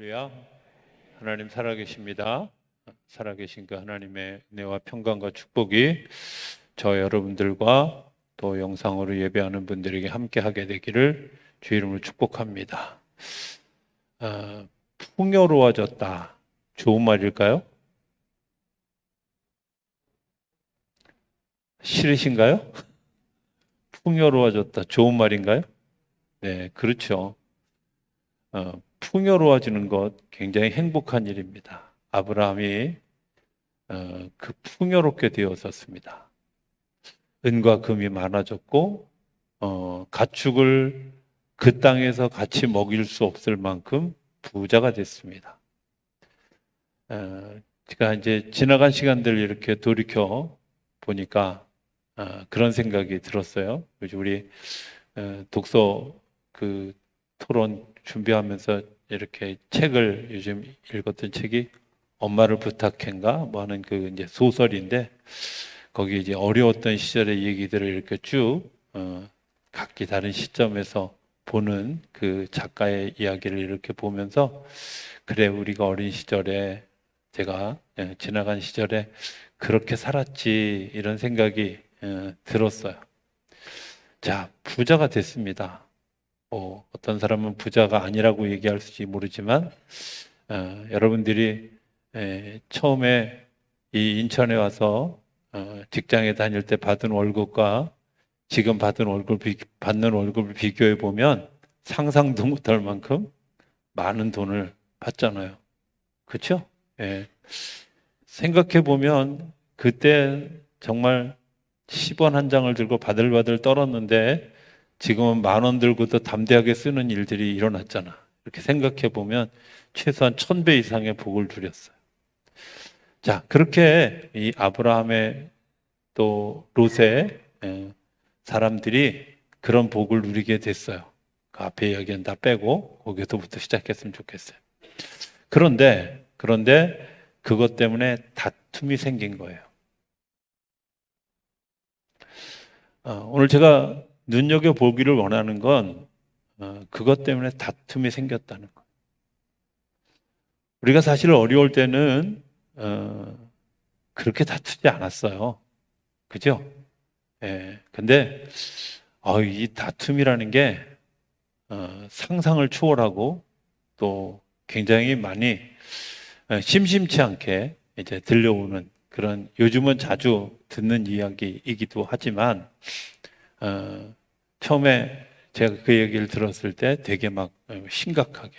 할렐루야. 하나님 살아계십니다. 살아계신 그 하나님의 은혜와 평강과 축복이 저 여러분들과 또 영상으로 예배하는 분들에게 함께하게 되기를 주 이름으로 축복합니다. 풍요로워졌다. 좋은 말일까요? 싫으신가요? 풍요로워졌다. 좋은 말인가요? 네, 그렇죠. 풍요로워지는 것 굉장히 행복한 일입니다. 아브라함이 그 풍요롭게 되었었습니다. 은과 금이 많아졌고 가축을 그 땅에서 같이 먹일 수 없을 만큼 부자가 됐습니다. 제가 이제 지나간 시간들 이렇게 돌이켜 보니까 그런 생각이 들었어요. 요즘 우리 독서 그 토론 준비하면서 이렇게 책을 요즘 읽었던 책이 엄마를 부탁해인가 뭐 하는 그 이제 소설인데 거기 이제 어려웠던 시절의 얘기들을 이렇게 쭉 각기 다른 시점에서 보는 그 작가의 이야기를 이렇게 보면서 그래 우리가 어린 시절에 제가 지나간 시절에 그렇게 살았지 이런 생각이 들었어요. 자, 부자가 됐습니다. 어떤 사람은 부자가 아니라고 얘기할지 모르지만 여러분들이 처음에 이 인천에 와서 직장에 다닐 때 받은 월급과 지금 받는 월급을 비교해 보면 상상도 못할 만큼 많은 돈을 받잖아요. 그렇죠? 예. 생각해 보면 그때 정말 10원 한 장을 들고 바들바들 떨었는데 지금은 10,000원 들고도 담대하게 쓰는 일들이 일어났잖아. 이렇게 생각해 보면 최소한 1000배 이상의 복을 누렸어요. 자, 그렇게 이 아브라함의 또 롯의 사람들이 그런 복을 누리게 됐어요. 그 앞에 이야기는 다 빼고 거기서부터 시작했으면 좋겠어요. 그런데 그것 때문에 다툼이 생긴 거예요. 오늘 제가 눈여겨보기를 원하는 건 그것 때문에 다툼이 생겼다는 거. 우리가 사실 어려울 때는 그렇게 다투지 않았어요. 그죠? 예. 근데 이 다툼이라는 게 상상을 초월하고 또 굉장히 많이 심심치 않게 이제 들려오는 그런 요즘은 자주 듣는 이야기이기도 하지만 처음에 제가 그 얘기를 들었을 때 되게 막 심각하게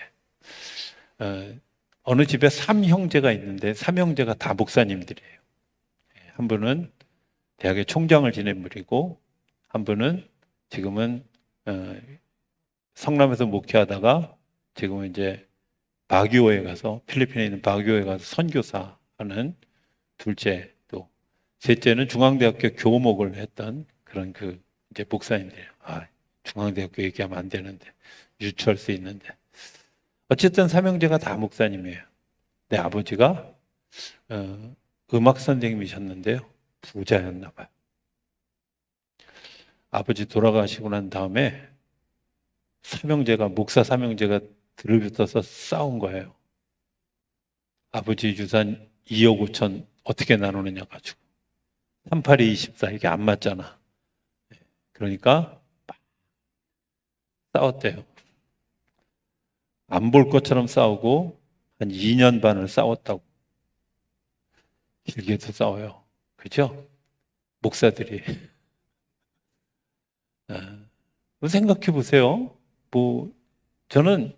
어느 집에 3형제가 있는데 3형제가 다 목사님들이에요. 한 분은 대학의 총장을 지낸 분이고 한 분은 지금은 성남에서 목회하다가 지금은 이제 바교에 가서 필리핀에 있는 바교에 가서 선교사 하는 둘째 또 셋째는 중앙대학교 교목을 했던 그런 그 이제 목사님들이에요. 중앙대학교 얘기하면 안 되는데 유추할 수 있는데 어쨌든 삼형제가 다 목사님이에요. 내 아버지가 음악 선생님이셨는데요. 부자였나 봐요. 아버지 돌아가시고 난 다음에 목사 삼형제가 들을붙어서 싸운 거예요. 아버지 유산 2억 5천 어떻게 나누느냐 가지고 38이 24 이게 안 맞잖아. 그러니까 싸웠대요. 안 볼 것처럼 싸우고 한 2년 반을 싸웠다고. 길게도 싸워요. 그죠? 목사들이. 생각해 보세요. 저는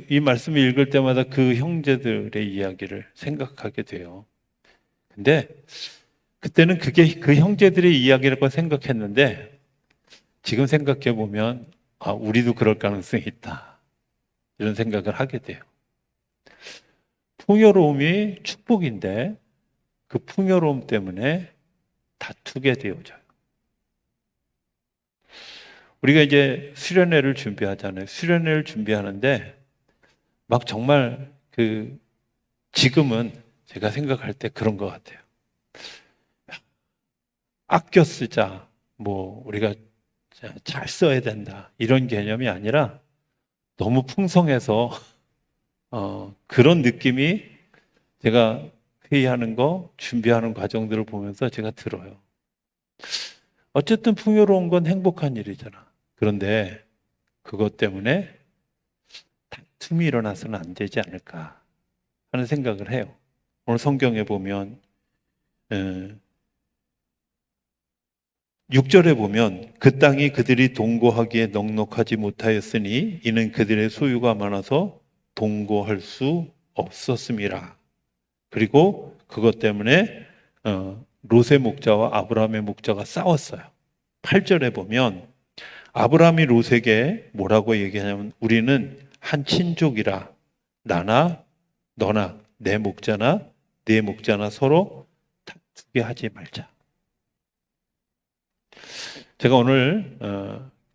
이 말씀을 읽을 때마다 그 형제들의 이야기를 생각하게 돼요. 근데 그때는 그게 그 형제들의 이야기라고 생각했는데 지금 생각해 보면 우리도 그럴 가능성이 있다. 이런 생각을 하게 돼요. 풍요로움이 축복인데 그 풍요로움 때문에 다투게 되어져요. 우리가 이제 수련회를 준비하잖아요. 수련회를 준비하는데 막 정말 지금은 제가 생각할 때 그런 것 같아요. 아껴 쓰자. 우리가 잘 써야 된다. 이런 개념이 아니라 너무 풍성해서 그런 느낌이 제가 회의하는 거, 준비하는 과정들을 보면서 제가 들어요. 어쨌든 풍요로운 건 행복한 일이잖아. 그런데 그것 때문에 다툼이 일어나서는 안 되지 않을까 하는 생각을 해요. 오늘 성경에 보면 6절에 보면 그 땅이 그들이 동거하기에 넉넉하지 못하였으니 이는 그들의 소유가 많아서 동거할 수 없었음이라. 그리고 그것 때문에 롯의 목자와 아브라함의 목자가 싸웠어요. 8절에 보면 아브라함이 롯에게 뭐라고 얘기하냐면 우리는 한 친족이라 나나 너나 내 목자나 네 목자나 서로 다투게 하지 말자. 제가 오늘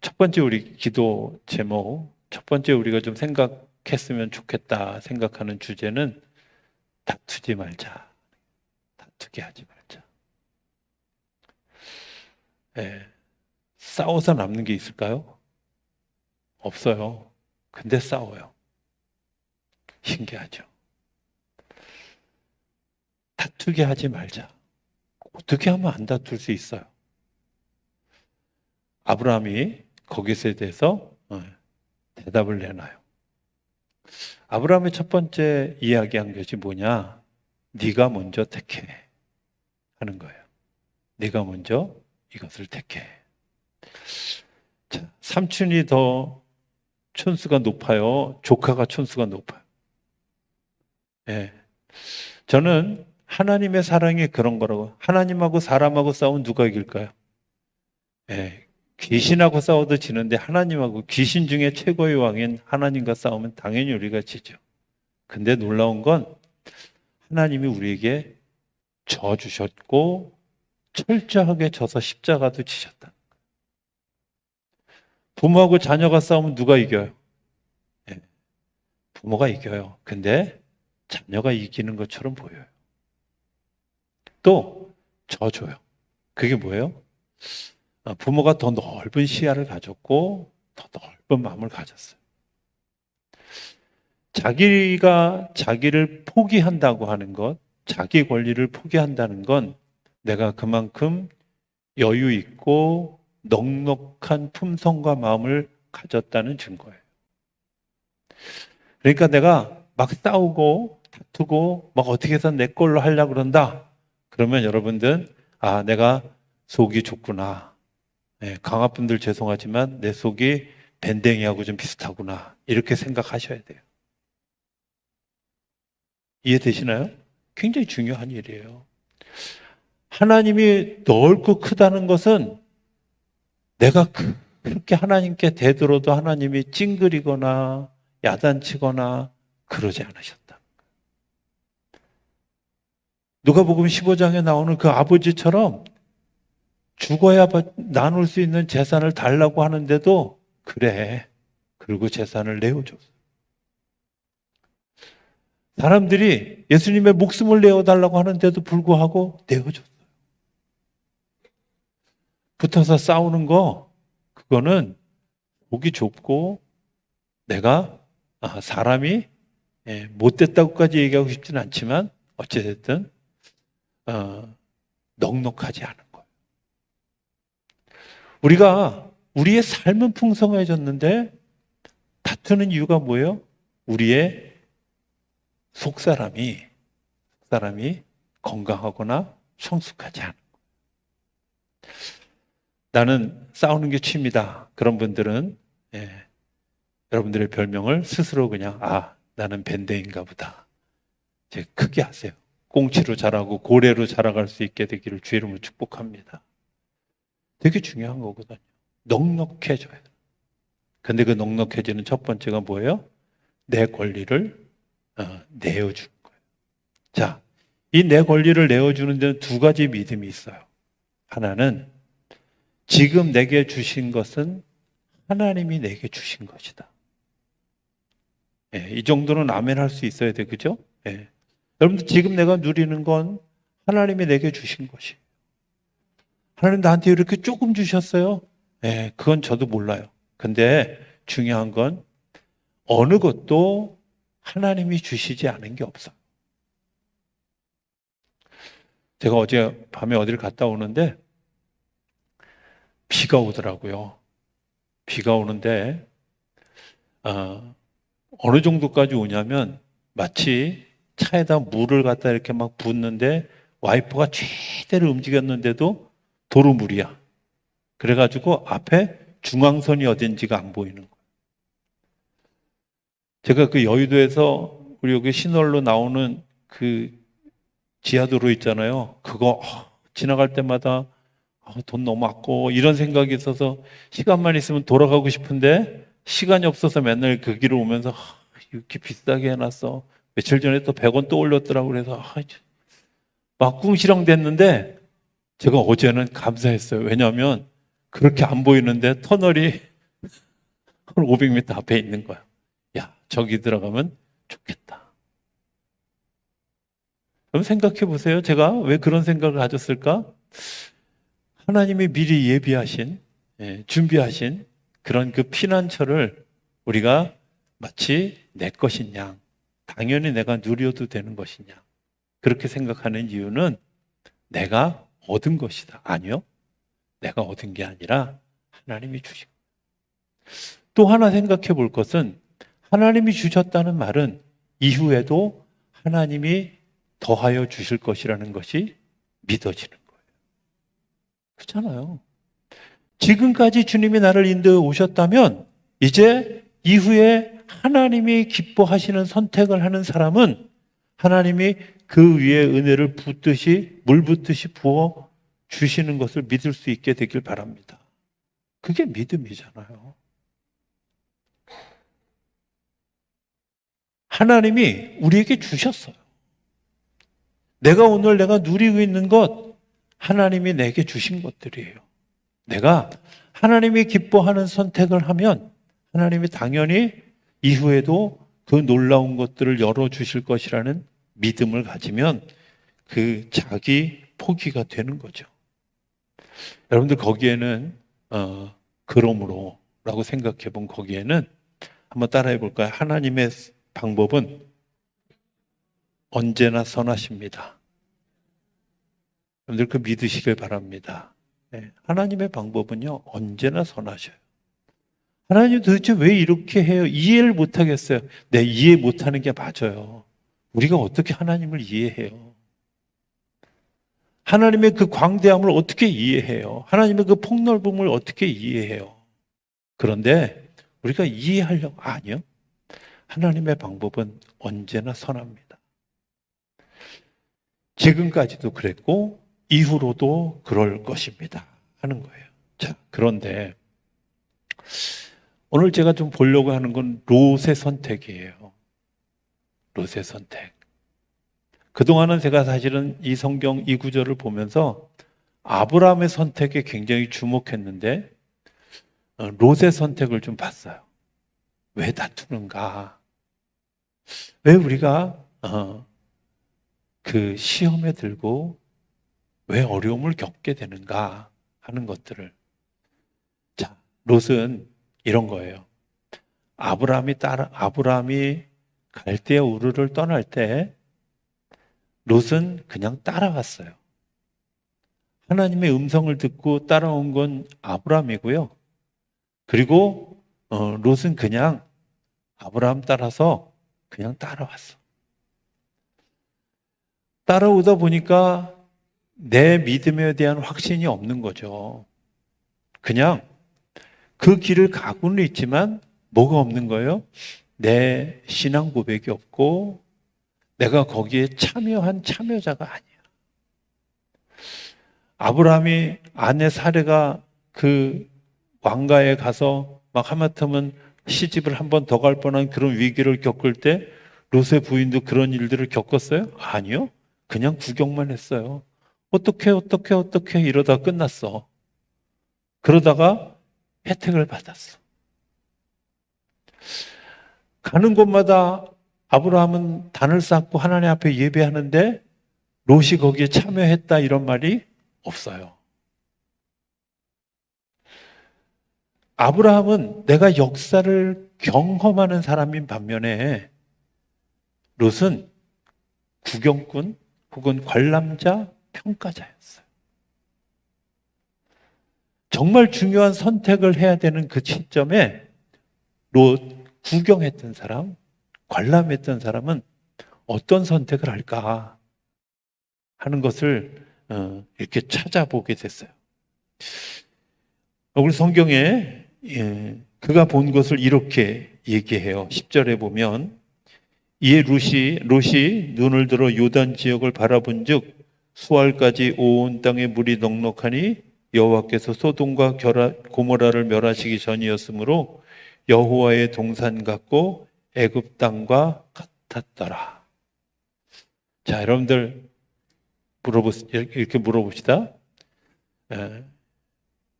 첫 번째 우리 기도 제목, 첫 번째 우리가 좀 생각했으면 좋겠다 생각하는 주제는 다투지 말자. 다투게 하지 말자. 예, 싸워서 남는 게 있을까요? 없어요. 근데 싸워요. 신기하죠. 다투게 하지 말자. 어떻게 하면 안 다툴 수 있어요? 아브라함이 거기서에 대해서 대답을 내놔요. 아브라함의 첫 번째 이야기한 것이 뭐냐? 네가 먼저 택해 하는 거예요. 네가 먼저 이것을 택해. 자, 삼촌이 더 촌수가 높아요? 조카가 촌수가 높아요? 예. 저는 하나님의 사랑이 그런 거라고. 하나님하고 사람하고 싸우면 누가 이길까요? 예. 귀신하고 싸워도 지는데 하나님하고 귀신 중에 최고의 왕인 하나님과 싸우면 당연히 우리가 지죠. 근데 놀라운 건 하나님이 우리에게 져 주셨고 철저하게 져서 십자가도 지셨다. 부모하고 자녀가 싸우면 누가 이겨요? 예. 부모가 이겨요. 근데 자녀가 이기는 것처럼 보여요. 또 져줘요. 그게 뭐예요? 부모가 더 넓은 시야를 가졌고 더 넓은 마음을 가졌어요. 자기가 자기를 포기한다고 하는 것, 자기 권리를 포기한다는 건 내가 그만큼 여유 있고 넉넉한 품성과 마음을 가졌다는 증거예요. 그러니까 내가 막 싸우고 다투고 막 어떻게 해서 내 걸로 하려고 그런다. 그러면 여러분들 내가 속이 좁구나. 네, 강화분들 죄송하지만 내 속이 밴댕이하고 좀 비슷하구나. 이렇게 생각하셔야 돼요. 이해되시나요? 굉장히 중요한 일이에요. 하나님이 넓고 크다는 것은 내가 그렇게 하나님께 대들어도 하나님이 찡그리거나 야단치거나 그러지 않으셨다. 누가복음 15장에 나오는 그 아버지처럼 죽어야 나눌 수 있는 재산을 달라고 하는데도 그래. 그리고 재산을 내어줬어요. 사람들이 예수님의 목숨을 내어달라고 하는데도 불구하고 내어줬어요. 붙어서 싸우는 거, 그거는 목이 좁고 내가 사람이 못됐다고까지 얘기하고 싶지는 않지만 어찌됐든 넉넉하지 않은 거예요. 우리가 우리의 삶은 풍성해졌는데 다투는 이유가 뭐예요? 우리의 속사람이 건강하거나 성숙하지 않은 거예요. 나는 싸우는 게 취미다. 그런 분들은 여러분들의 별명을 스스로 그냥 나는 밴드인가 보다. 이제 크게 하세요. 꽁치로 자라고 고래로 자라갈 수 있게 되기를 주의 이름으로 축복합니다. 되게 중요한 거거든요. 넉넉해져야 돼요. 근데 그 넉넉해지는 첫 번째가 뭐예요? 내 권리를 내어주는 거예요. 자, 이 내 권리를 내어주는 데는 두 가지 믿음이 있어요. 하나는 지금 내게 주신 것은 하나님이 내게 주신 것이다. 이 정도는 아멘 할 수 있어야 돼, 그죠? 여러분들 지금 내가 누리는 건 하나님이 내게 주신 것이에요. 하나님 나한테 이렇게 조금 주셨어요? 그건 저도 몰라요. 근데 중요한 건 어느 것도 하나님이 주시지 않은 게 없어요. 제가 어제 밤에 어디를 갔다 오는데 비가 오더라고요. 비가 오는데 어느 정도까지 오냐면 마치 차에다 물을 갖다 이렇게 막 붓는데 와이퍼가 최대로 움직였는데도 도로물이야. 그래가지고 앞에 중앙선이 어딘지가 안 보이는 거예요. 제가 그 여의도에서 우리 여기 신월로 나오는 그 지하도로 있잖아요. 그거 지나갈 때마다 돈 너무 아까워 이런 생각이 있어서 시간만 있으면 돌아가고 싶은데 시간이 없어서 맨날 그 길을 오면서 이렇게 비싸게 해놨어. 며칠 전에 또 100원 또 올렸더라고. 그래서 막 궁시렁 됐는데 제가 어제는 감사했어요. 왜냐하면 그렇게 안 보이는데 터널이 한 500m 앞에 있는 거야. 야, 저기 들어가면 좋겠다. 그럼 생각해 보세요. 제가 왜 그런 생각을 가졌을까? 하나님이 미리 예비하신, 준비하신 그런 그 피난처를 우리가 마치 내 것인 양, 당연히 내가 누려도 되는 것이냐. 그렇게 생각하는 이유는 내가 얻은 것이다. 아니요. 내가 얻은 게 아니라 하나님이 주신 거예요. 또 하나 생각해 볼 것은 하나님이 주셨다는 말은 이후에도 하나님이 더하여 주실 것이라는 것이 믿어지는 거예요. 그렇잖아요. 지금까지 주님이 나를 인도해 오셨다면 이제 이후에 하나님이 기뻐하시는 선택을 하는 사람은 하나님이 그 위에 은혜를 붓듯이 물 붓듯이 부어 주시는 것을 믿을 수 있게 되길 바랍니다. 그게 믿음이잖아요. 하나님이 우리에게 주셨어요. 내가 오늘 누리고 있는 것 하나님이 내게 주신 것들이에요. 내가 하나님이 기뻐하는 선택을 하면 하나님이 당연히 이후에도 그 놀라운 것들을 열어주실 것이라는 믿음을 가지면 그 자기 포기가 되는 거죠. 여러분들 거기에는 그러므로 라고 생각해 본 거기에는 한번 따라해 볼까요? 하나님의 방법은 언제나 선하십니다. 여러분들 그 믿으시길 바랍니다. 네, 하나님의 방법은요 언제나 선하셔요. 하나님 도대체 왜 이렇게 해요? 이해를 못하겠어요. 네, 이해 못하는 게 맞아요. 우리가 어떻게 하나님을 이해해요? 하나님의 그 광대함을 어떻게 이해해요? 하나님의 그 폭넓음을 어떻게 이해해요? 그런데 우리가 이해하려고 아니요. 하나님의 방법은 언제나 선합니다. 지금까지도 그랬고 이후로도 그럴 것입니다 하는 거예요. 자, 그런데 오늘 제가 좀 보려고 하는 건 롯의 선택이에요. 롯의 선택. 그동안은 제가 사실은 이 성경 이 구절을 보면서 아브라함의 선택에 굉장히 주목했는데 롯의 선택을 좀 봤어요. 왜 다투는가? 왜 우리가 그 시험에 들고 왜 어려움을 겪게 되는가 하는 것들을. 자, 롯은 이런 거예요. 아브라함이 갈대아 우르를 떠날 때 롯은 그냥 따라갔어요. 하나님의 음성을 듣고 따라온 건 아브라함이고요. 그리고 롯은 그냥 아브라함 따라서 그냥 따라왔어. 따라오다 보니까 내 믿음에 대한 확신이 없는 거죠. 그냥 그 길을 가고는 있지만 뭐가 없는 거예요? 내 신앙 고백이 없고 내가 거기에 참여한 참여자가 아니야. 아브라함이 아내 사레가 그 왕가에 가서 막 하마터면 시집을 한 번 더 갈 뻔한 그런 위기를 겪을 때 롯의 부인도 그런 일들을 겪었어요? 아니요. 그냥 구경만 했어요. 어떻게 이러다 끝났어. 그러다가 혜택을 받았어. 가는 곳마다 아브라함은 단을 쌓고 하나님 앞에 예배하는데 롯이 거기에 참여했다 이런 말이 없어요. 아브라함은 내가 역사를 경험하는 사람인 반면에 롯은 구경꾼 혹은 관람자, 평가자였어요. 정말 중요한 선택을 해야 되는 그 시점에 롯, 구경했던 사람, 관람했던 사람은 어떤 선택을 할까 하는 것을 이렇게 찾아보게 됐어요. 우리 성경에 그가 본 것을 이렇게 얘기해요. 10절에 보면 이에 롯이 눈을 들어 요단 지역을 바라본즉 수알까지 온 땅에 물이 넉넉하니 여호와께서 소돔과 고모라를 멸하시기 전이었으므로 여호와의 동산 같고 애굽 땅과 같았더라. 자, 여러분들 이렇게 물어봅시다.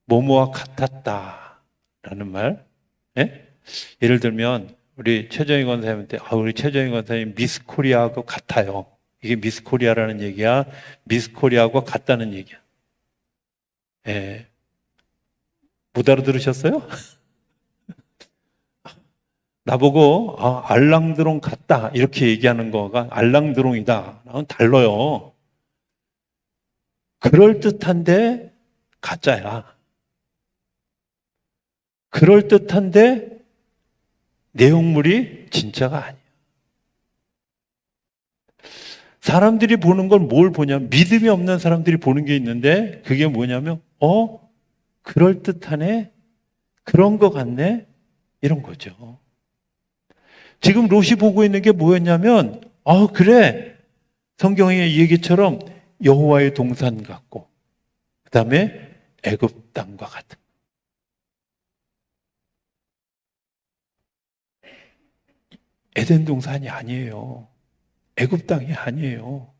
뭐뭐와 같았다라는 말. 예? 예를 들면 우리 최정희 권사님한테 우리 최정희 권사님 미스 코리아하고 같아요. 이게 미스 코리아라는 얘기야. 미스 코리아하고 같다는 얘기야. 예. 못 알아들으셨어요? 나보고 알랑드롱 같다 이렇게 얘기하는 거가 알랑드롱이다. 라고는 달라요. 그럴듯한데 가짜야. 그럴듯한데 내용물이 진짜가 아니야. 사람들이 보는 건 뭘 보냐면 믿음이 없는 사람들이 보는 게 있는데 그게 뭐냐면 그럴듯하네? 그런 거 같네? 이런 거죠. 지금 롯이 보고 있는 게 뭐였냐면 그래. 성경의 얘기처럼 여호와의 동산 같고 그 다음에 애굽 땅과 같은 에덴 동산이 아니에요. 애굽 땅이 아니에요.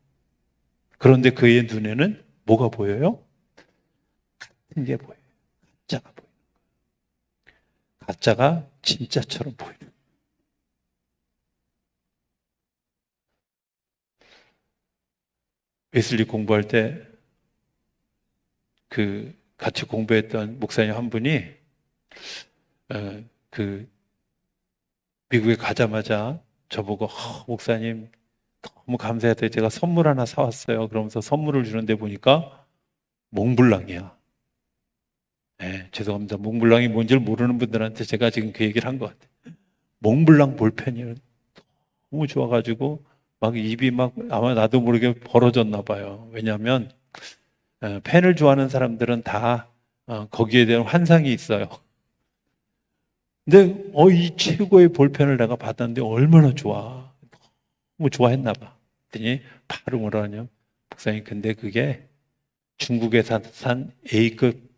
그런데 그의 눈에는 뭐가 보여요? 같은 게 보여요. 가짜가 보여요. 가짜가 진짜처럼 보여요. 웨슬리 공부할 때 같이 공부했던 목사님 한 분이 미국에 가자마자 저보고 목사님 너무 감사해요. 제가 선물 하나 사왔어요. 그러면서 선물을 주는데 보니까 몽블랑이야. 네, 죄송합니다. 몽블랑이 뭔지를 모르는 분들한테 제가 지금 그 얘기를 한 것 같아요. 몽블랑 볼펜이 너무 좋아가지고 막 입이 아마 나도 모르게 벌어졌나 봐요. 왜냐하면 펜을 좋아하는 사람들은 다 거기에 대한 환상이 있어요. 근데 이 최고의 볼펜을 내가 받았는데 얼마나 좋아. 너무 좋아했나 봐. 그랬더니 바로 뭐라 하냐면 목사님 근데 그게 중국에서 산 A급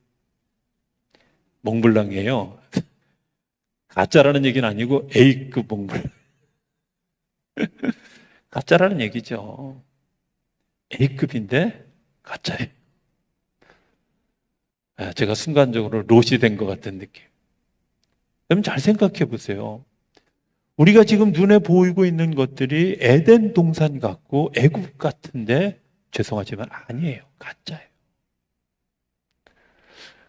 몽블랑이에요. 가짜라는 얘기는 아니고 A급 몽블랑. 가짜라는 얘기죠. A급인데 가짜예요. 제가 순간적으로 롯이 된 것 같은 느낌. 여러분 잘 생각해 보세요. 우리가 지금 눈에 보이고 있는 것들이 에덴 동산 같고 애굽 같은데 죄송하지만 아니에요. 가짜예요.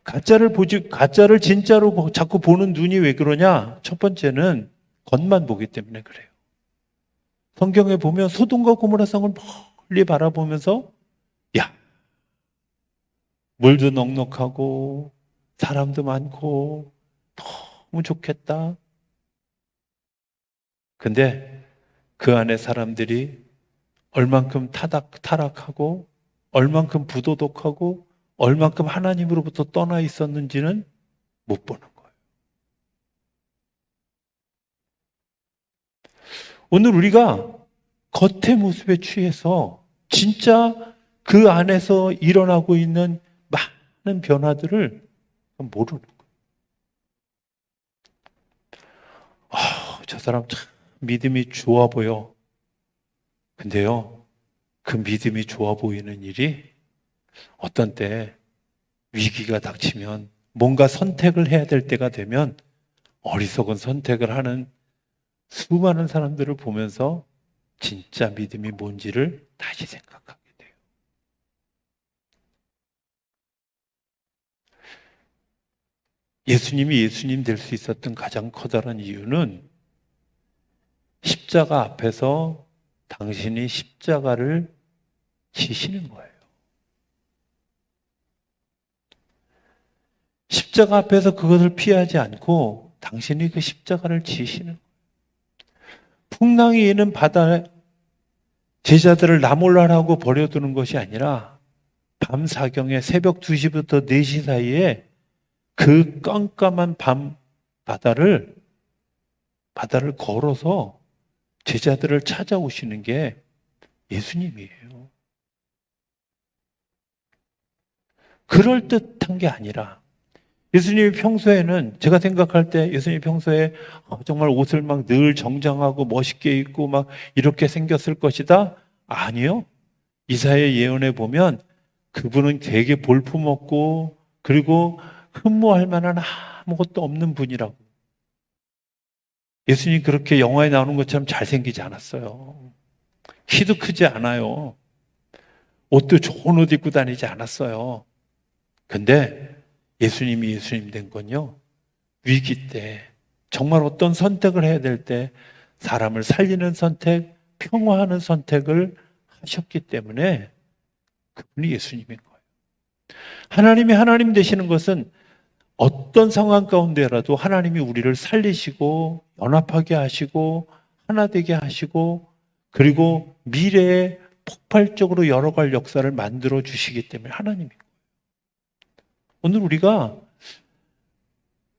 가짜를 진짜로 자꾸 보는 눈이 왜 그러냐? 첫 번째는 겉만 보기 때문에 그래요. 성경에 보면 소돔과 고모라 성을 멀리 바라보면서 야, 물도 넉넉하고 사람도 많고 너무 좋겠다. 근데 그 안에 사람들이 얼만큼 타락하고 얼만큼 부도덕하고 얼만큼 하나님으로부터 떠나 있었는지는 못 보는 거예요. 오늘 우리가 겉의 모습에 취해서 진짜 그 안에서 일어나고 있는 많은 변화들을 모르는 거예요. 저 사람 참 믿음이 좋아 보여. 근데요, 그 믿음이 좋아 보이는 일이 어떤 때 위기가 닥치면 뭔가 선택을 해야 될 때가 되면 어리석은 선택을 하는 수많은 사람들을 보면서 진짜 믿음이 뭔지를 다시 생각하게 돼요. 예수님이 예수님 될 수 있었던 가장 커다란 이유는 십자가 앞에서 당신이 십자가를 지시는 거예요. 십자가 앞에서 그것을 피하지 않고 당신이 그 십자가를 지시는 거예요. 풍랑이 있는 바다에 제자들을 나몰라라고 버려두는 것이 아니라 밤 사경에 새벽 2시부터 4시 사이에 그 깜깜한 밤 바다를 걸어서 제자들을 찾아오시는 게 예수님이에요. 그럴듯한 게 아니라 예수님이 평소에는 제가 생각할 때 예수님이 평소에 정말 옷을 막 늘 정장하고 멋있게 입고 막 이렇게 생겼을 것이다? 아니요. 이사야 예언에 보면 그분은 되게 볼품없고 그리고 흠모할 만한 아무것도 없는 분이라고. 예수님이 그렇게 영화에 나오는 것처럼 잘생기지 않았어요. 키도 크지 않아요. 옷도 좋은 옷 입고 다니지 않았어요. 근데 예수님이 예수님 된 건요, 위기 때, 정말 어떤 선택을 해야 될 때, 사람을 살리는 선택, 평화하는 선택을 하셨기 때문에 그분이 예수님인 거예요. 하나님이 하나님 되시는 것은 어떤 상황 가운데라도 하나님이 우리를 살리시고, 연합하게 하시고, 하나 되게 하시고, 그리고 미래에 폭발적으로 열어갈 역사를 만들어 주시기 때문에 하나님이에요. 오늘 우리가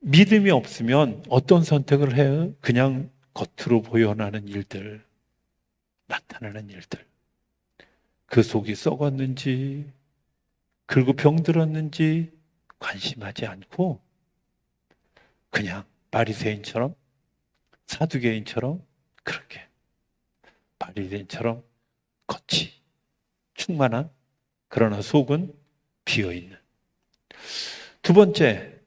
믿음이 없으면 어떤 선택을 해요? 그냥 겉으로 보여나는 일들, 나타나는 일들. 그 속이 썩었는지, 그리고 병들었는지 관심하지 않고 그냥 바리새인처럼, 사두개인처럼 그렇게 바리새인처럼 겉이 충만한, 그러나 속은 비어있는. 두 번째,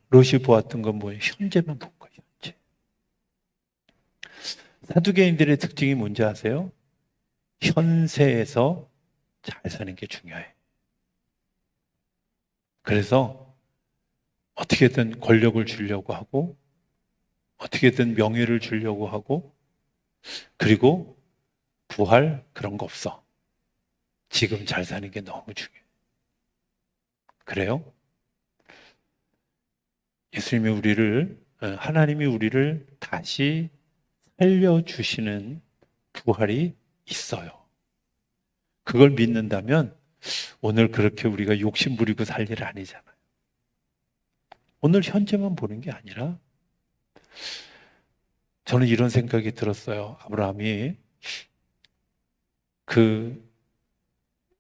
롯이 보았던 건 뭐예요? 현재만 본 거예요. 현재. 사두개인들의 특징이 뭔지 아세요? 현세에서 잘 사는 게 중요해. 그래서 어떻게든 권력을 주려고 하고, 어떻게든 명예를 주려고 하고, 그리고 부활 그런 거 없어. 지금 잘 사는 게 너무 중요해. 그래요? 하나님이 우리를 다시 살려주시는 부활이 있어요. 그걸 믿는다면 오늘 그렇게 우리가 욕심 부리고 살 일 아니잖아요. 오늘 현재만 보는 게 아니라 저는 이런 생각이 들었어요. 아브라함이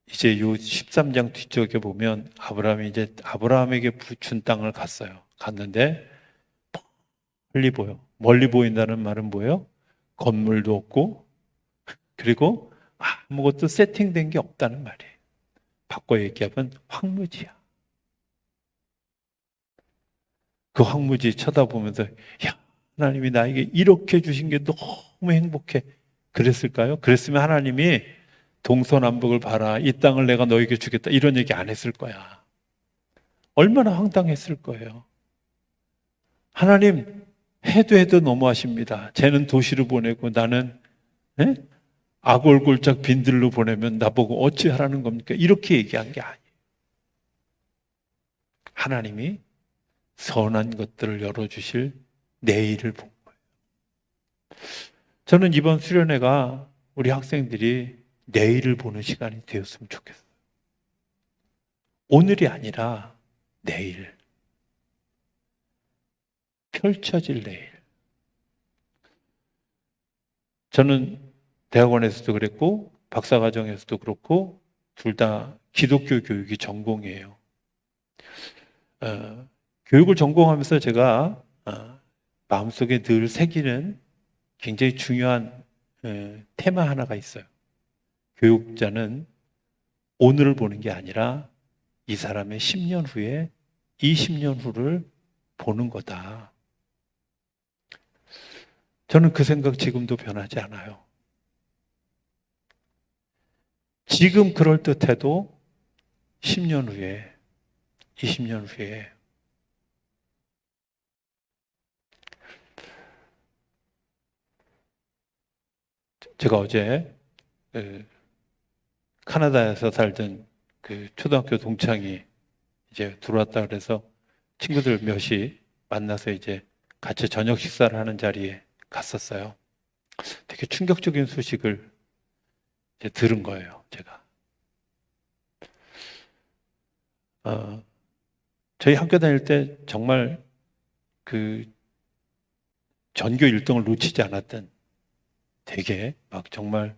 이제 요 13장 뒤쪽에 보면 아브라함이 이제 아브라함에게 준 땅을 갔는데 멀리 보여. 멀리 보인다는 말은 뭐예요? 건물도 없고 그리고 아무것도 세팅된 게 없다는 말이에요. 바꿔 얘기하면 황무지야. 그 황무지 쳐다보면서 야, 하나님이 나에게 이렇게 주신 게 너무 행복해. 그랬을까요? 그랬으면 하나님이 동서남북을 봐라. 이 땅을 내가 너에게 주겠다. 이런 얘기 안 했을 거야. 얼마나 황당했을 거예요. 하나님 해도 너무하십니다. 쟤는 도시로 보내고 나는 아골골짝 빈들로 보내면 나보고 어찌하라는 겁니까? 이렇게 얘기한 게 아니에요. 하나님이 선한 것들을 열어주실 내일을 본 거예요. 저는 이번 수련회가 우리 학생들이 내일을 보는 시간이 되었으면 좋겠어요. 오늘이 아니라 내일. 펼쳐질 내일. 저는 대학원에서도 그랬고 박사과정에서도 그렇고 둘 다 기독교 교육이 전공이에요. 교육을 전공하면서 제가 마음속에 늘 새기는 굉장히 중요한 테마 하나가 있어요. 교육자는 오늘을 보는 게 아니라 이 사람의 10년 후에 20년 후를 보는 거다. 저는 그 생각 지금도 변하지 않아요. 지금 그럴듯해도 10년 후에, 20년 후에 제가 어제 카나다에서 살던 초등학교 동창이 이제 들어왔다 그래서 친구들 몇이 만나서 이제 같이 저녁 식사를 하는 자리에 갔었어요. 되게 충격적인 소식을 이제 들은 거예요, 제가. 저희 학교 다닐 때 정말 전교 1등을 놓치지 않았던 되게 막 정말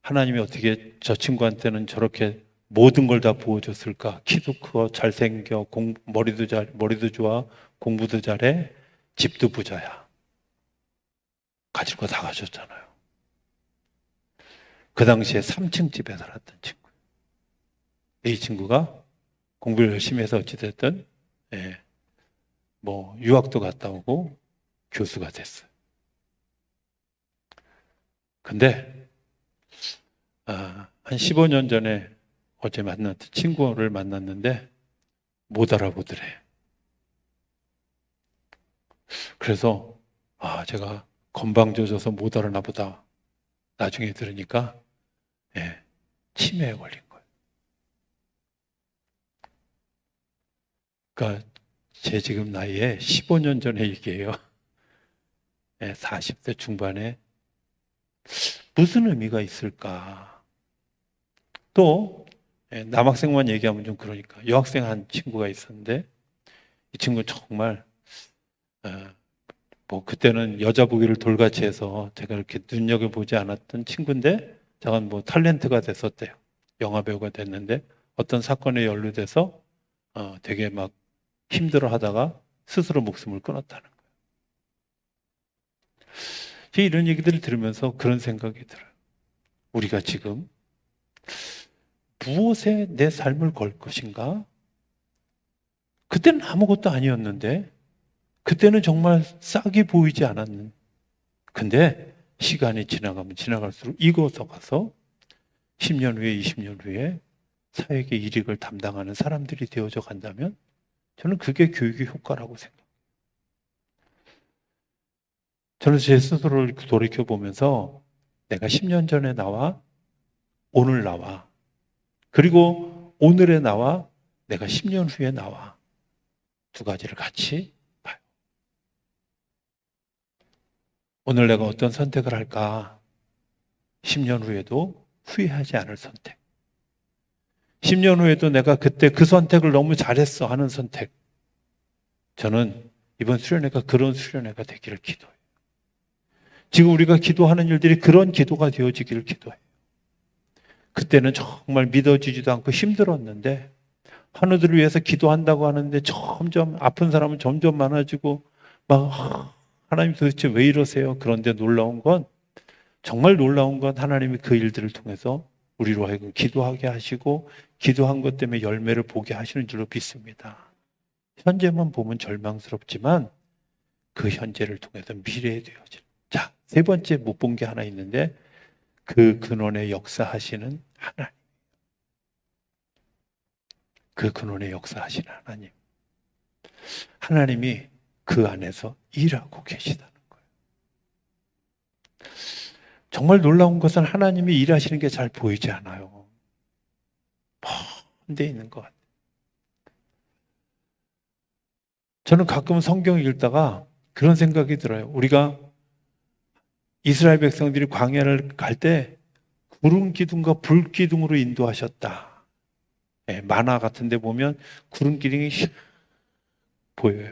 하나님이 어떻게 저 친구한테는 저렇게 모든 걸 다 부어줬을까? 키도 크고 잘생겨, 머리도 좋아, 공부도 잘해, 집도 부자야. 가질 거 다 가졌잖아요. 그 당시에 3층 집에 살았던 친구. 이 친구가 공부를 열심히 해서 어찌됐든, 유학도 갔다 오고 교수가 됐어요. 근데, 한 15년 전에 어제 만났던 친구를 만났는데 못 알아보더래. 그래서 제가 건방져져서 못 알아나 보다. 나중에 들으니까 치매에 걸린 거예요. 그러니까 제 지금 나이에 15년 전에 얘기예요. 40대 중반에 무슨 의미가 있을까? 또 남학생만 얘기하면 좀 그러니까 여학생 한 친구가 있었는데 이 친구 정말 그때는 여자 보기를 돌같이 해서 제가 이렇게 눈여겨보지 않았던 친구인데 잠깐 탤런트가 됐었대요. 영화배우가 됐는데 어떤 사건에 연루돼서 되게 막 힘들어 하다가 스스로 목숨을 끊었다는 거예요. 이런 얘기들을 들으면서 그런 생각이 들어요. 우리가 지금 무엇에 내 삶을 걸 것인가? 그때는 아무것도 아니었는데 그때는 정말 싹이 보이지 않았는. 근데 시간이 지나가면 지나갈수록 익어서 가서 10년 후에 20년 후에 사회계 일익을 담당하는 사람들이 되어져 간다면 저는 그게 교육의 효과라고 생각해요. 저는 제 스스로를 돌이켜보면서 내가 10년 전에 나와 오늘 나와 그리고 오늘의 나와 내가 10년 후에 나와 두 가지를 같이 봐요. 오늘 내가 어떤 선택을 할까? 10년 후에도 후회하지 않을 선택. 10년 후에도 내가 그때 그 선택을 너무 잘했어 하는 선택. 저는 이번 수련회가 그런 수련회가 되기를 기도해요. 지금 우리가 기도하는 일들이 그런 기도가 되어지기를 기도해요. 그때는 정말 믿어지지도 않고 힘들었는데 환우들을 위해서 기도한다고 하는데 점점 아픈 사람은 점점 많아지고 막 하나님 도대체 왜 이러세요? 그런데 정말 놀라운 건 하나님이 그 일들을 통해서 우리로 하여금 기도하게 하시고 기도한 것 때문에 열매를 보게 하시는 줄로 믿습니다. 현재만 보면 절망스럽지만 그 현재를 통해서 미래에 되어질. 자, 세 번째 못 본 게 하나 있는데 그 근원의 역사하시는 하나님. 그 근원의 역사하시는 하나님. 하나님이 그 안에서 일하고 계시다는 거예요. 정말 놀라운 것은 하나님이 일하시는 게 잘 보이지 않아요. 먼 데 있는 것 같아요. 저는 가끔 성경 읽다가 그런 생각이 들어요. 우리가 이스라엘 백성들이 광야를 갈 때 구름 기둥과 불 기둥으로 인도하셨다. 만화 같은 데 보면 구름 기둥이 보여요.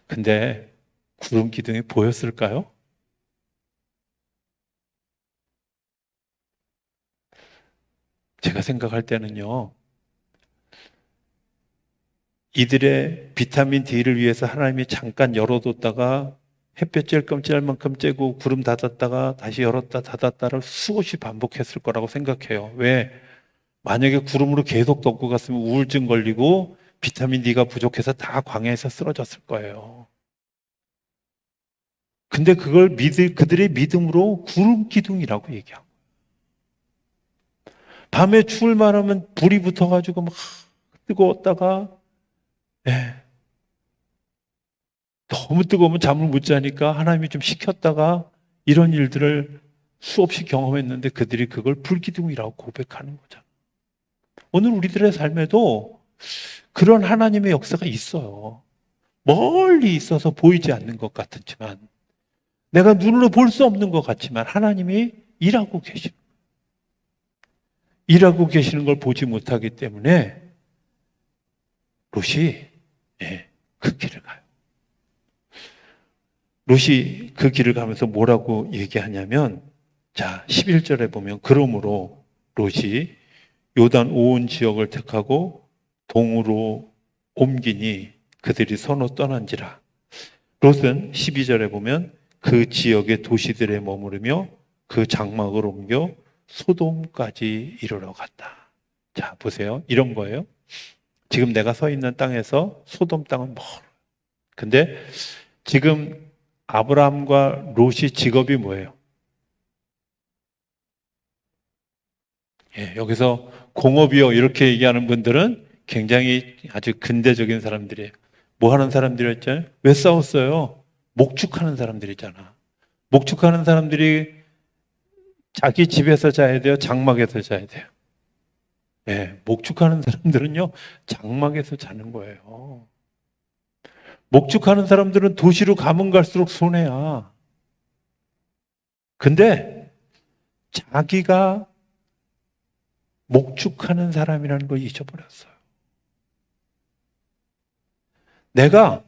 근데 구름 기둥이 보였을까요? 제가 생각할 때는요. 이들의 비타민 D를 위해서 하나님이 잠깐 열어뒀다가 햇볕 쬐을 만큼 쬐고 구름 닫았다가 다시 열었다 닫았다를 수없이 반복했을 거라고 생각해요. 왜? 만약에 구름으로 계속 덮고 갔으면 우울증 걸리고 비타민 D가 부족해서 다 광야에서 쓰러졌을 거예요. 근데 그걸 그들의 믿음으로 구름 기둥이라고 얘기하고 밤에 추울만 하면 불이 붙어가지고 막 뜨거웠다가 너무 뜨거우면 잠을 못 자니까 하나님이 좀 식혔다가 이런 일들을 수없이 경험했는데 그들이 그걸 불기둥이라고 고백하는 거잖아. 오늘 우리들의 삶에도 그런 하나님의 역사가 있어요. 멀리 있어서 보이지 않는 것 같지만, 내가 눈으로 볼 수 없는 것 같지만 하나님이 일하고 계시는 걸 보지 못하기 때문에 롯이 그 길을 가요. 롯이 그 길을 가면서 뭐라고 얘기하냐면, 자, 11절에 보면 그러므로 롯이 요단 오온 지역을 택하고 동으로 옮기니 그들이 서로 떠난지라. 롯은 12절에 보면 그 지역의 도시들에 머무르며 그 장막을 옮겨 소돔까지 이르러 갔다. 자, 보세요. 이런 거예요. 지금 내가 서 있는 땅에서 소돔 땅은 멀어요. 근데 지금 아브라함과 롯이 직업이 뭐예요? 여기서 공업이요 이렇게 얘기하는 분들은 굉장히 아주 근대적인 사람들이에요. 뭐 하는 사람들이었죠? 왜 싸웠어요? 목축하는 사람들이잖아. 목축하는 사람들이 자기 집에서 자야 돼요? 장막에서 자야 돼요? 목축하는 사람들은요, 장막에서 자는 거예요. 목축하는 사람들은 도시로 가면 갈수록 손해야. 근데 자기가 목축하는 사람이라는 걸 잊어버렸어요. 내가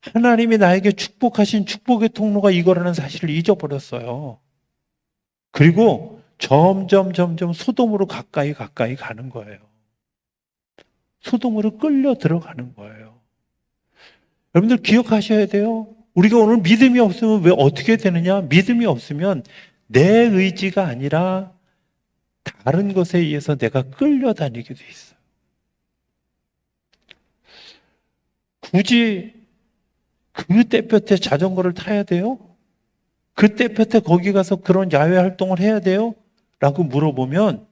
하나님이 나에게 축복하신 축복의 통로가 이거라는 사실을 잊어버렸어요. 그리고 점점 소돔으로 가까이 가는 거예요. 소돔으로 끌려 들어가는 거예요. 여러분들 기억하셔야 돼요. 우리가 오늘 믿음이 없으면 왜 어떻게 되느냐? 믿음이 없으면 내 의지가 아니라 다른 것에 의해서 내가 끌려다니게 돼 있어요. 굳이 그 때볕에 자전거를 타야 돼요? 그 때볕에 거기 가서 그런 야외 활동을 해야 돼요? 라고 물어보면,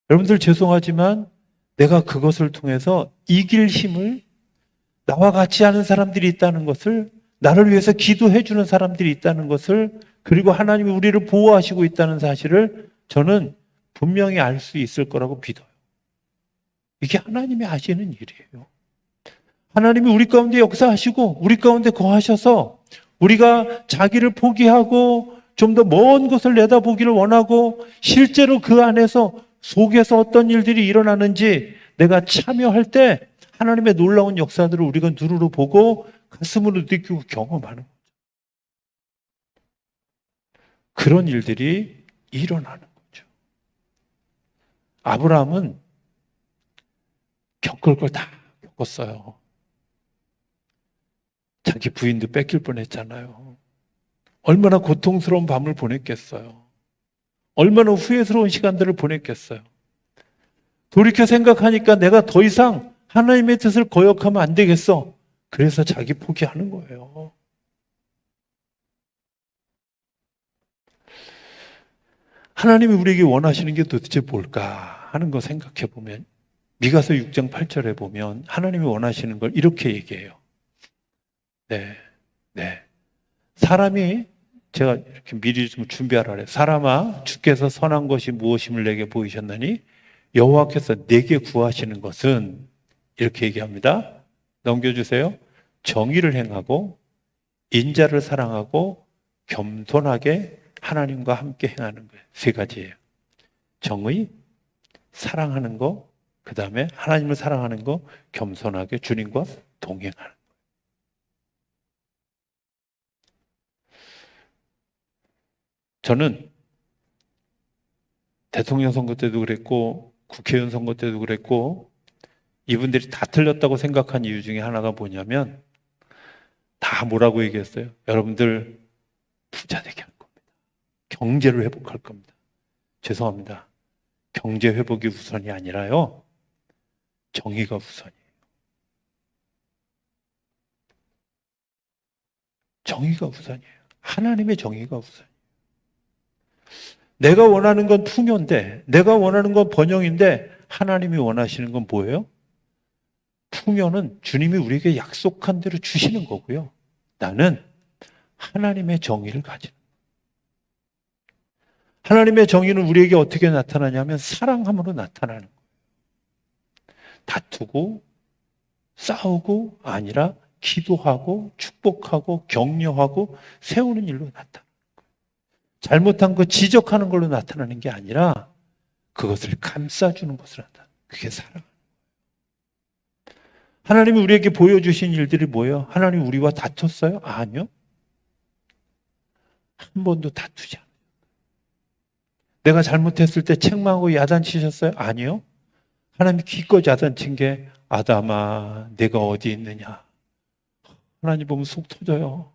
여러분들 죄송하지만 내가 그것을 통해서 이길 힘을, 나와 같이 하는 사람들이 있다는 것을, 나를 위해서 기도해 주는 사람들이 있다는 것을, 그리고 하나님이 우리를 보호하시고 있다는 사실을 저는 분명히 알 수 있을 거라고 믿어요. 이게 하나님이 하시는 일이에요. 하나님이 우리 가운데 역사하시고 우리 가운데 거하셔서 우리가 자기를 포기하고 좀 더 먼 곳을 내다보기를 원하고 실제로 그 안에서 속에서 어떤 일들이 일어나는지 내가 참여할 때 하나님의 놀라운 역사들을 우리가 눈으로 보고 가슴으로 느끼고 경험하는 거죠. 그런 일들이 일어나는 거죠. 아브라함은 겪을 걸 다 겪었어요. 자기 부인도 뺏길 뻔했잖아요. 얼마나 고통스러운 밤을 보냈겠어요. 얼마나 후회스러운 시간들을 보냈겠어요. 돌이켜 생각하니까 내가 더 이상 하나님의 뜻을 거역하면 안 되겠어. 그래서 자기 포기하는 거예요. 하나님이 우리에게 원하시는 게 도대체 뭘까 하는 거 생각해 보면, 미가서 6장 8절에 보면 하나님이 원하시는 걸 이렇게 얘기해요. 사람이, 제가 이렇게 미리 좀 준비하라 그래요. 사람아, 주께서 선한 것이 무엇임을 내게 보이셨나니 여호와께서 내게 구하시는 것은, 이렇게 얘기합니다. 넘겨주세요. 정의를 행하고 인자를 사랑하고 겸손하게 하나님과 함께 행하는 거예요. 세 가지예요. 정의, 사랑하는 거, 그 다음에 하나님을 사랑하는 거, 겸손하게 주님과 동행하는 거. 저는 대통령 선거 때도 그랬고 국회의원 선거 때도 그랬고 이분들이 다 틀렸다고 생각한 이유 중에 하나가 뭐냐면, 다 뭐라고 얘기했어요? 여러분들 부자 되게 할 겁니다. 경제를 회복할 겁니다. 죄송합니다. 경제 회복이 우선이 아니라요, 정의가 우선이에요. 정의가 우선이에요. 하나님의 정의가 우선이에요. 내가 원하는 건 풍요인데, 내가 원하는 건 번영인데, 하나님이 원하시는 건 뭐예요? 풍요는 주님이 우리에게 약속한 대로 주시는 거고요. 나는 하나님의 정의를 가지는 거예요. 하나님의 정의는 우리에게 어떻게 나타나냐면 사랑함으로 나타나는 거예요. 다투고 싸우고 아니라 기도하고 축복하고 격려하고 세우는 일로 나타나는 거예요. 잘못한 거 지적하는 걸로 나타나는 게 아니라 그것을 감싸주는 것으로 나타나는 거예요. 그게 사랑. 하나님이 우리에게 보여주신 일들이 뭐예요? 하나님 우리와 다퉜어요? 아니요. 한 번도 다투지 않아요. 내가 잘못했을 때 책망하고 야단치셨어요? 아니요. 하나님이 기꺼이 야단친 게 아담아 내가 어디 있느냐. 하나님 보면 속 터져요.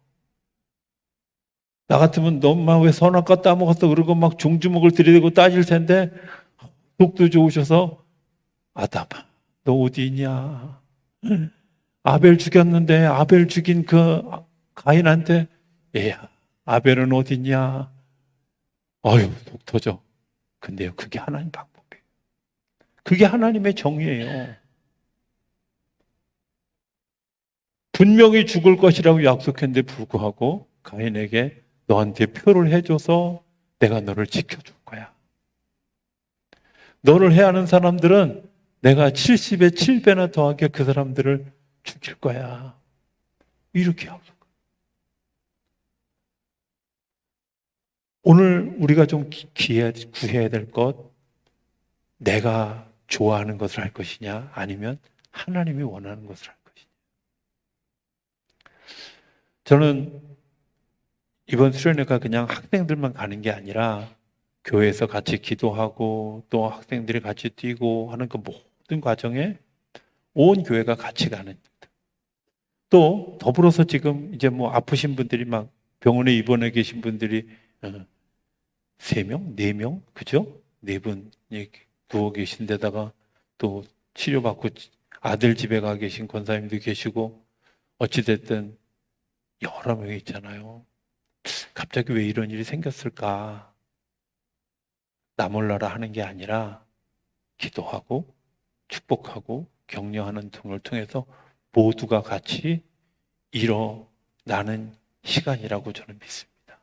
나 같으면 너 엄마 왜 선악과 따먹었어 그러고 막 종주먹을 들이대고 따질 텐데 속도 좋으셔서 아담아 너 어디 있냐. 아벨 죽였는데 아벨 죽인 그 가인한테 얘야 아벨은 어디 있냐. 아유 속 터져. 근데요 그게 하나님 방법이에요. 그게 하나님의 정의예요. 분명히 죽을 것이라고 약속했는데 불구하고 가인에게 너한테 표를 해줘서 내가 너를 지켜줄 거야. 너를 해하는 사람들은 내가 70에 7배나 더하게 그 사람들을 죽일 거야. 이렇게 약속. 오늘 우리가 좀 구해야 될 것, 내가 좋아하는 것을 할 것이냐, 아니면 하나님이 원하는 것을 할 것이냐. 저는 이번 수련회가 그냥 학생들만 가는 게 아니라 교회에서 같이 기도하고 또 학생들이 같이 뛰고 하는 그 모든 과정에 온 교회가 같이 가는. 또 더불어서 지금 이제 뭐 아프신 분들이 막 병원에 입원해 계신 분들이 3명, 4명, 그죠? 4분 누워 계신 데다가 또 치료받고 아들 집에 가 계신 권사님도 계시고 어찌됐든 여러 명이 있잖아요. 갑자기 왜 이런 일이 생겼을까? 나 몰라라 하는 게 아니라 기도하고 축복하고 격려하는 등을 통해서 모두가 같이 일어나는 시간이라고 저는 믿습니다.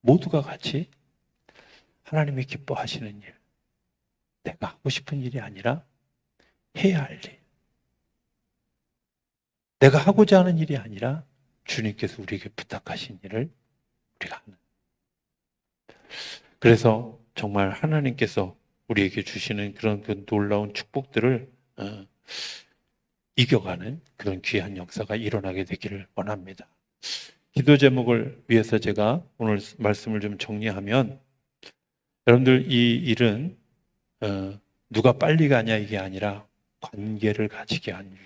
모두가 같이 하나님이 기뻐하시는 일, 내가 하고 싶은 일이 아니라 해야 할 일, 내가 하고자 하는 일이 아니라 주님께서 우리에게 부탁하신 일을 우리가 하는. 그래서 정말 하나님께서 우리에게 주시는 그런 그 놀라운 축복들을 이겨가는 그런 귀한 역사가 일어나게 되기를 원합니다. 기도 제목을 위해서 제가 오늘 말씀을 좀 정리하면, 여러분들 이 일은 누가 빨리 가냐 이게 아니라 관계를 가지게 한 일.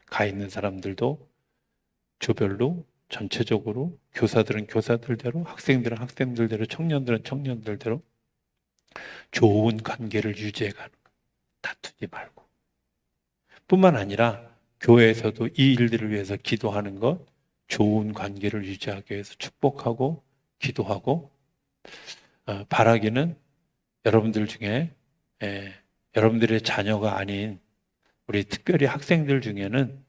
가 있는 사람들도 조별로 전체적으로, 교사들은 교사들대로, 학생들은 학생들대로, 청년들은 청년들대로 좋은 관계를 유지해 가는 것. 다투지 말고. 뿐만 아니라 교회에서도 이 일들을 위해서 기도하는 것, 좋은 관계를 유지하기 위해서 축복하고 기도하고, 바라기는 여러분들 중에 여러분들의 자녀가 아닌 우리 특별히 학생들 중에는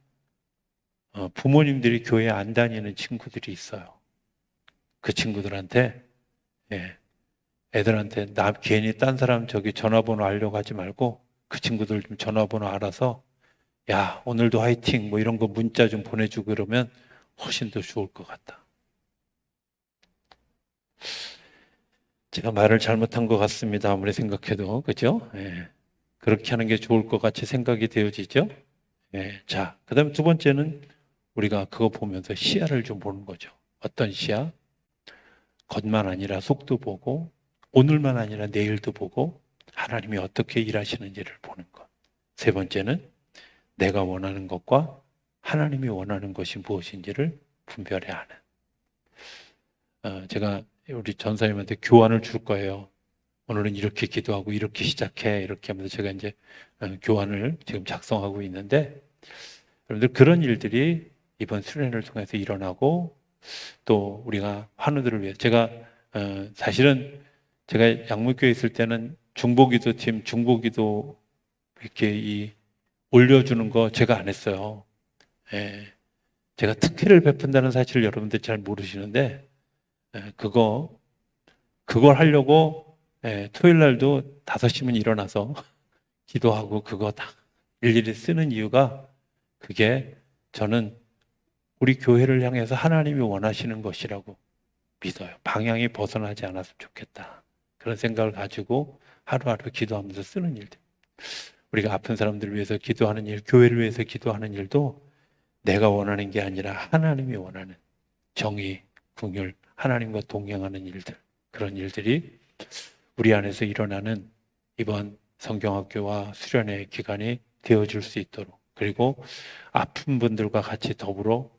부모님들이 교회 안 다니는 친구들이 있어요. 그 친구들한테 애들한테 나 괜히 딴 사람 저기 전화번호 알려고 하지 말고 그 친구들 좀 전화번호 알아서 야 오늘도 화이팅 뭐 이런 거 문자 좀 보내주고 그러면 훨씬 더 좋을 것 같다. 제가 말을 잘못한 것 같습니다. 아무리 생각해도 그죠? 그렇게 하는 게 좋을 것 같이 생각이 되어지죠. 자, 그다음에 두 번째는 우리가 그거 보면서 시야를 좀 보는 거죠. 어떤 시야? 겉만 아니라 속도 보고 오늘만 아니라 내일도 보고 하나님이 어떻게 일하시는지를 보는 것. 세 번째는 내가 원하는 것과 하나님이 원하는 것이 무엇인지를 분별해야 하는. 제가 우리 전사님한테 교환을 줄 거예요. 오늘은 이렇게 기도하고 이렇게 시작해 이렇게 하면서 제가 이제 교환을 지금 작성하고 있는데, 여러분들 그런 일들이 이번 수련회를 통해서 일어나고 또 우리가 환우들을 위해 제가 사실은 제가 양목교에 있을 때는 중보기도팀 중보기도 이렇게 올려주는 거 제가 안 했어요. 제가 특혜를 베푼다는 사실을 여러분들 잘 모르시는데 그거 그걸 하려고 토요일 날도 5시면 일어나서 기도하고 그거 다 일일이 쓰는 이유가 그게 저는 우리 교회를 향해서 하나님이 원하시는 것이라고 믿어요. 방향이 벗어나지 않았으면 좋겠다. 그런 생각을 가지고 하루하루 기도하면서 쓰는 일들. 우리가 아픈 사람들을 위해서 기도하는 일, 교회를 위해서 기도하는 일도 내가 원하는 게 아니라 하나님이 원하는 정의, 긍휼, 하나님과 동행하는 일들. 그런 일들이 우리 안에서 일어나는 이번 성경학교와 수련회 기간이 되어줄 수 있도록, 그리고 아픈 분들과 같이 더불어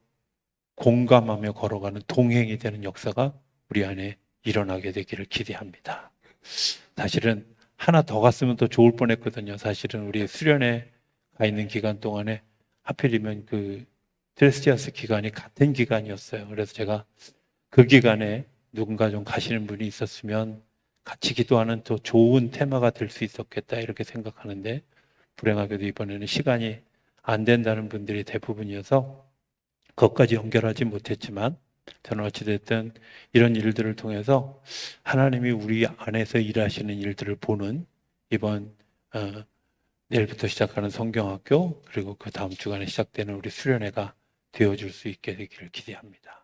공감하며 걸어가는 동행이 되는 역사가 우리 안에 일어나게 되기를 기대합니다. 사실은 하나 더 갔으면 더 좋을 뻔했거든요. 사실은 우리 수련회 가 있는 기간 동안에 하필이면 그 드레스티아스 기간이 같은 기간이었어요. 그래서 제가 그 기간에 누군가 좀 가시는 분이 있었으면 같이 기도하는 더 좋은 테마가 될 수 있었겠다 이렇게 생각하는데, 불행하게도 이번에는 시간이 안 된다는 분들이 대부분이어서 그것까지 연결하지 못했지만, 저는 어찌됐든 이런 일들을 통해서 하나님이 우리 안에서 일하시는 일들을 보는 이번 내일부터 시작하는 성경학교, 그리고 그 다음 주간에 시작되는 우리 수련회가 되어줄 수 있게 되기를 기대합니다.